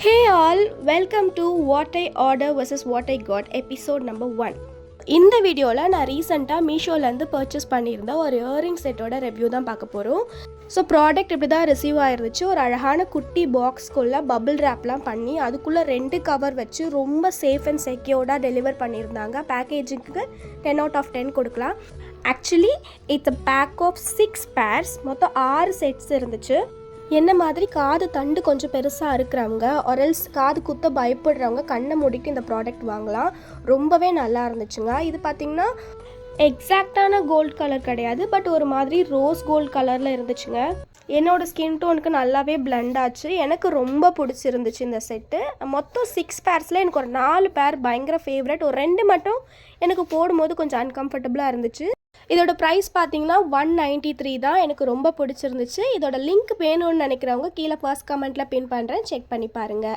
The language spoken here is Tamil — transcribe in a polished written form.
Hey all, welcome to What I Order vs. What I Got episode number 1. இந்த வீடியோவில் நான் ரீசெண்டாக மீஷோலேருந்து பர்ச்சேஸ் பண்ணியிருந்தேன் ஒரு இயரிங் செட்டோட ரிவ்யூ தான் பார்க்க போகிறோம். ஸோ ப்ராடக்ட் இப்படி தான் ரிசீவ் ஆயிருந்துச்சு. ஒரு அழகான குட்டி பாக்ஸ்குள்ளே பபிள் ரேப்லாம் பண்ணி அதுக்குள்ளே 2 கவர் வச்சு ரொம்ப சேஃப் அண்ட் செக்யூர்டாக டெலிவர் பண்ணியிருந்தாங்க. பேக்கேஜிங்க்கு 10 out of 10 கொடுக்கலாம். Actually it's a pack of 6 pairs, மொத்தம் 6 செட்ஸ் இருந்துச்சு. என்ன மாதிரி காது தண்டு கொஞ்சம் பெருசாக இருக்கிறவங்க ஒரெல்ஸ் காது குத்த பயப்படுறவங்க கண்ணை மூடிட்டு இந்த ப்ராடக்ட் வாங்கலாம். ரொம்பவே நல்லா இருந்துச்சுங்க. இது பார்த்திங்கன்னா எக்ஸாக்டான கோல்ட் கலர் கிடையாது, பட் ஒரு மாதிரி ரோஸ் கோல்ட் கலரில் இருந்துச்சுங்க. என்னோடய ஸ்கின் டோனுக்கு நல்லாவே பிளெண்ட் ஆச்சு. எனக்கு ரொம்ப பிடிச்சிருந்துச்சு இந்த செட்டு. மொத்தம் 6 பேர்ஸில் எனக்கு ஒரு 4 பேர் பயங்கர ஃபேவரட். ஒரு 2 மட்டும் எனக்கு போடும்போது கொஞ்சம் அன்கம்ஃபர்டபுளாக இருந்துச்சு. இதோட ப்ரைஸ் பார்த்தீங்கன்னா 193 தான். எனக்கு ரொம்ப பிடிச்சிருந்துச்சு. இதோட லிங்க் வேணும்னு நினைக்கிறவங்க கீழே ஃபர்ஸ்ட் கமெண்ட்டில் பின் பண்ணுறேன், செக் பண்ணி பாருங்கள்.